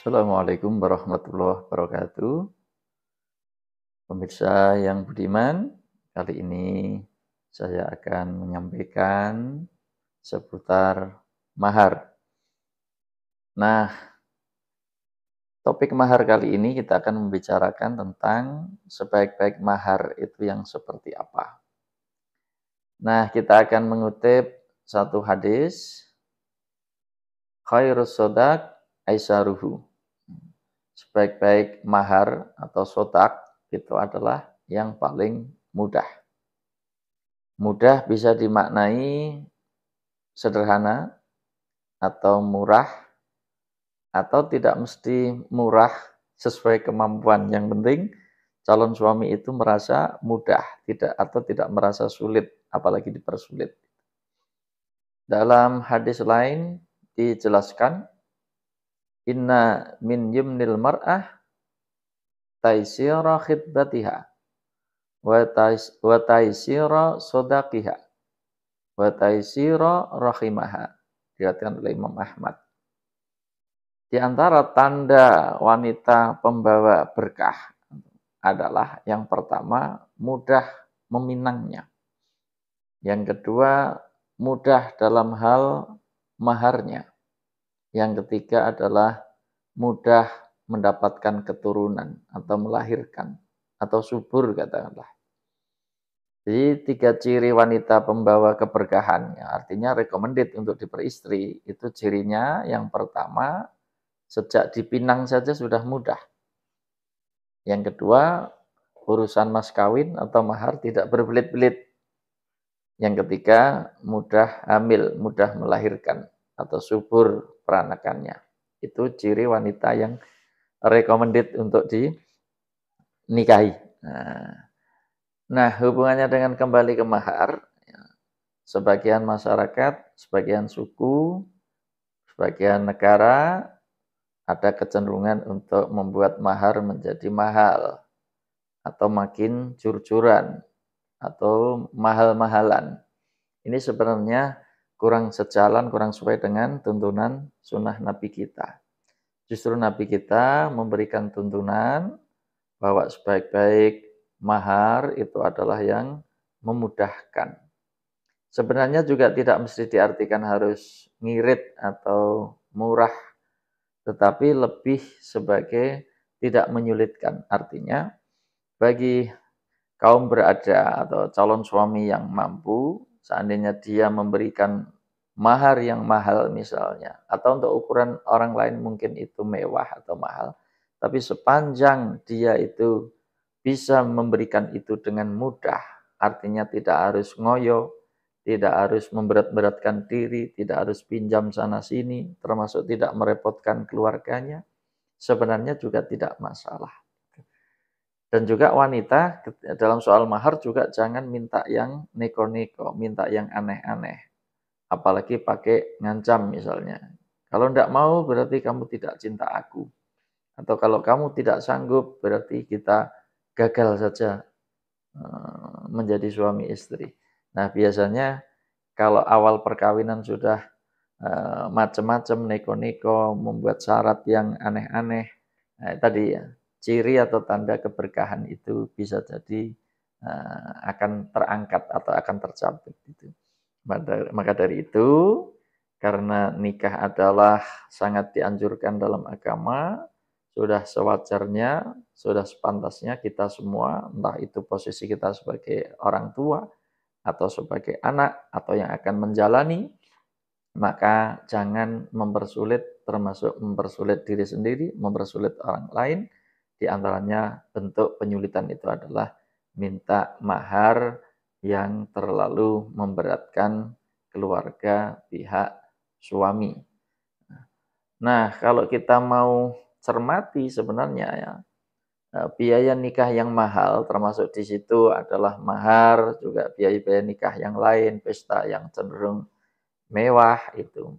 Assalamualaikum warahmatullahi wabarakatuh. Pemirsa yang budiman, kali ini saya akan menyampaikan seputar mahar. Nah, topik mahar kali ini kita akan membicarakan tentang sebaik-baik mahar itu yang seperti apa. Nah, kita akan mengutip satu hadis, khairus sodak aisaruhu. Sebaik-baik mahar atau sodak itu adalah yang paling mudah. Mudah bisa dimaknai sederhana atau murah atau tidak mesti murah sesuai kemampuan. Yang penting calon suami itu merasa mudah, tidak merasa sulit, apalagi dipersulit. Dalam hadis lain dijelaskan, inna min yumnil mar'ah taisira khidbatiha wa taisira sodaqiha wa taisira rahimaha. Diriwayatkan oleh Imam Ahmad. Di antara tanda wanita pembawa berkah adalah yang pertama mudah meminangnya. Yang kedua mudah dalam hal maharnya. Yang ketiga adalah mudah mendapatkan keturunan atau melahirkan atau subur katakanlah. Jadi 3 ciri wanita pembawa keberkahan, artinya recommended untuk diperistri, itu cirinya yang pertama, sejak dipinang saja sudah mudah. Yang kedua, urusan mas kawin atau mahar tidak berbelit-belit. Yang ketiga, mudah hamil, mudah melahirkan atau subur peranakannya. Itu ciri wanita yang recommended untuk dinikahi. Nah, hubungannya dengan kembali ke mahar, sebagian masyarakat, sebagian suku, sebagian negara ada kecenderungan untuk membuat mahar menjadi mahal atau makin jur-juran atau mahal-mahalan. Ini sebenarnya kurang sejalan, kurang sesuai dengan tuntunan sunnah Nabi kita. Justru Nabi kita memberikan tuntunan bahwa sebaik-baik mahar itu adalah yang memudahkan. Sebenarnya juga tidak mesti diartikan harus ngirit atau murah, tetapi lebih sebagai tidak menyulitkan. Artinya, bagi kaum berada atau calon suami yang mampu, seandainya dia memberikan mahar yang mahal misalnya, atau untuk ukuran orang lain mungkin itu mewah atau mahal, tapi sepanjang dia itu bisa memberikan itu dengan mudah, artinya tidak harus ngoyo, tidak harus memberat-beratkan diri, tidak harus pinjam sana-sini, termasuk tidak merepotkan keluarganya, sebenarnya juga tidak masalah. Dan juga wanita dalam soal mahar juga jangan minta yang neko-neko, minta yang aneh-aneh. Apalagi pakai ngancam misalnya. Kalau tidak mau berarti kamu tidak cinta aku. Atau kalau kamu tidak sanggup berarti kita gagal saja menjadi suami istri. Nah, biasanya kalau awal perkawinan sudah macam-macam neko-neko, membuat syarat yang aneh-aneh, nah, tadi ya, ciri atau tanda keberkahan itu bisa jadi akan terangkat atau akan tercabut gitu. Maka dari itu, karena nikah adalah sangat dianjurkan dalam agama, sudah sewajarnya, sudah sepantasnya kita semua, entah itu posisi kita sebagai orang tua, atau sebagai anak, atau yang akan menjalani, maka jangan mempersulit, termasuk mempersulit diri sendiri, mempersulit orang lain. Di antaranya bentuk penyulitan itu adalah minta mahar yang terlalu memberatkan keluarga pihak suami. Nah, kalau kita mau cermati sebenarnya ya, biaya nikah yang mahal termasuk di situ adalah mahar, juga biaya-biaya nikah yang lain, pesta yang cenderung mewah itu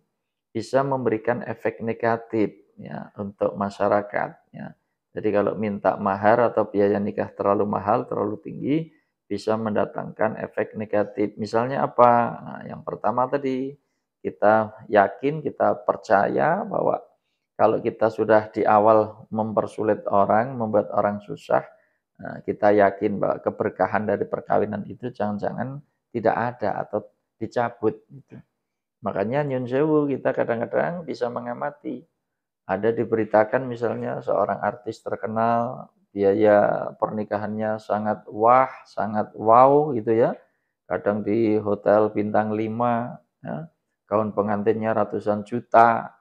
bisa memberikan efek negatif ya untuk masyarakat ya. Jadi kalau minta mahar atau biaya nikah terlalu mahal, terlalu tinggi, bisa mendatangkan efek negatif. Misalnya apa? Nah, yang pertama tadi kita yakin, kita percaya bahwa Kalau kita sudah di awal mempersulit orang, membuat orang susah, kita yakin bahwa keberkahan dari perkawinan itu jangan-jangan tidak ada atau dicabut gitu. Makanya nyun sewu kita kadang-kadang bisa mengamati. Ada diberitakan misalnya seorang artis terkenal, biaya pernikahannya sangat wah, sangat wow gitu ya. Kadang di hotel bintang 5, ya, gaun pengantinnya ratusan juta,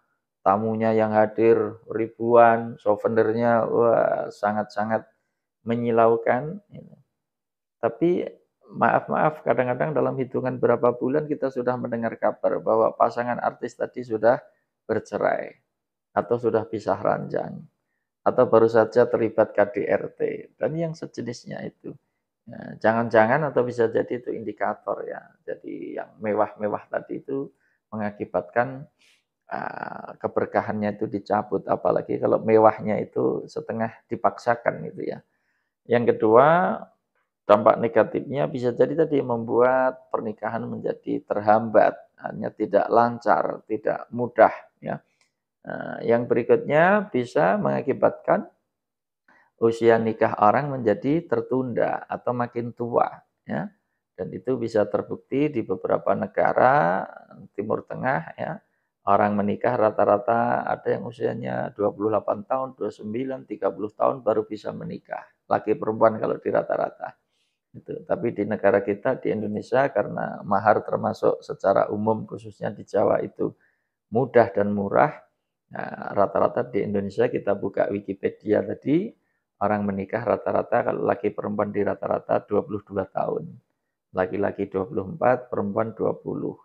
tamunya yang hadir ribuan, souvenirnya wah sangat-sangat menyilaukan. Tapi maaf-maaf kadang-kadang dalam hitungan berapa bulan kita sudah mendengar kabar bahwa pasangan artis tadi sudah bercerai atau sudah pisah ranjang atau baru saja terlibat KDRT dan yang sejenisnya itu. Ya, jangan-jangan atau bisa jadi itu indikator ya. Jadi yang mewah-mewah tadi itu mengakibatkan keberkahannya itu dicabut, apalagi kalau mewahnya itu setengah dipaksakan gitu ya. Yang kedua, dampak negatifnya bisa jadi tadi membuat pernikahan menjadi terhambat, hanya tidak lancar, tidak mudah ya. Yang berikutnya bisa mengakibatkan usia nikah orang menjadi tertunda atau makin tua ya. Dan itu bisa terbukti di beberapa negara Timur Tengah ya. Orang menikah rata-rata ada yang usianya 28 tahun, 29, 30 tahun baru bisa menikah. Laki perempuan kalau di rata-rata. Itu. Tapi di negara kita di Indonesia karena mahar termasuk secara umum khususnya di Jawa itu mudah dan murah. Nah, rata-rata di Indonesia kita buka Wikipedia tadi orang menikah rata-rata kalau laki perempuan di rata-rata 22 tahun. Laki-laki 24, perempuan 20.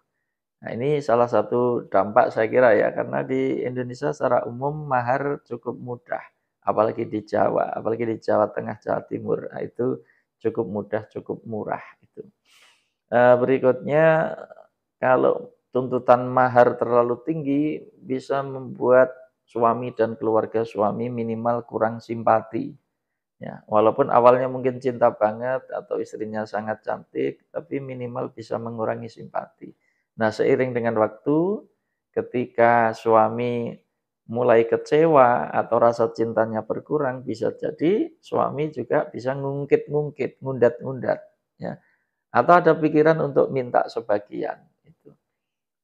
Nah, ini salah satu dampak saya kira ya, karena di Indonesia secara umum mahar cukup mudah, apalagi di Jawa, apalagi di Jawa Tengah, Jawa Timur. Nah, itu cukup mudah, cukup murah itu. Berikutnya, kalau tuntutan mahar terlalu tinggi bisa membuat suami dan keluarga suami minimal kurang simpati. Ya, walaupun awalnya mungkin cinta banget atau istrinya sangat cantik, tapi minimal bisa mengurangi simpati. Nah, seiring dengan waktu, ketika suami mulai kecewa atau rasa cintanya berkurang, bisa jadi suami juga bisa ngungkit-ngungkit, ngundat-ngundat, ya. Atau ada pikiran untuk minta sebagian, itu.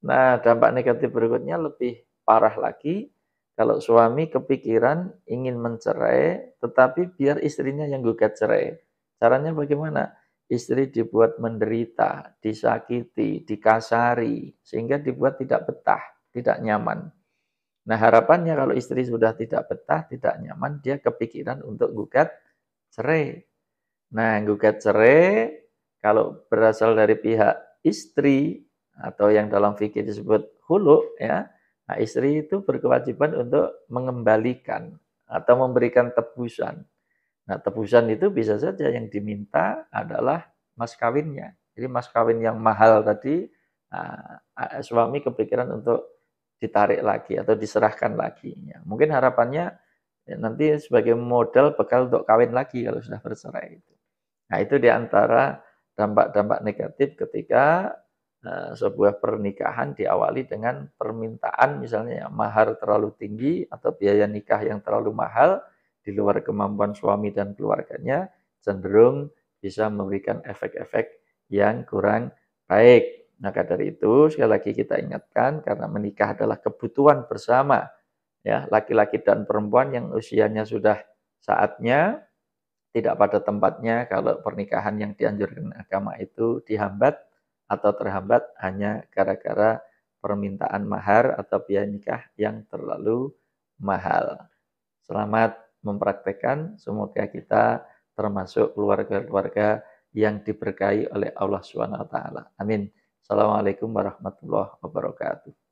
Nah, dampak negatif berikutnya lebih parah lagi, kalau suami kepikiran ingin mencerai, tetapi biar istrinya yang gugat cerai. Caranya bagaimana? Istri dibuat menderita, disakiti, dikasari, sehingga dibuat tidak betah, tidak nyaman. Nah, harapannya kalau istri sudah tidak betah, tidak nyaman, dia kepikiran untuk gugat cerai. Nah, gugat cerai kalau berasal dari pihak istri atau yang dalam fikih disebut hulu ya, nah istri itu berkewajiban untuk mengembalikan atau memberikan tebusan. Nah, tebusan itu bisa saja yang diminta adalah mas kawinnya. Jadi mas kawin yang mahal tadi, suami kepikiran untuk ditarik lagi atau diserahkan lagi. Ya, mungkin harapannya ya, nanti sebagai modal bekal untuk kawin lagi kalau sudah bercerai. Nah, itu di antara dampak-dampak negatif ketika sebuah pernikahan diawali dengan permintaan misalnya ya, mahar terlalu tinggi atau biaya nikah yang terlalu mahal di luar kemampuan suami dan keluarganya, cenderung bisa memberikan efek-efek yang kurang baik. Maka dari itu sekali lagi kita ingatkan karena menikah adalah kebutuhan bersama ya laki-laki dan perempuan yang usianya sudah saatnya tidak pada tempatnya kalau pernikahan yang dianjurkan agama itu dihambat atau terhambat hanya gara-gara permintaan mahar atau biaya nikah yang terlalu mahal. Selamat mempraktekkan, semoga kita termasuk keluarga-keluarga yang diberkahi oleh Allah Subhanahu wa taala. Amin. Assalamualaikum warahmatullahi wabarakatuh.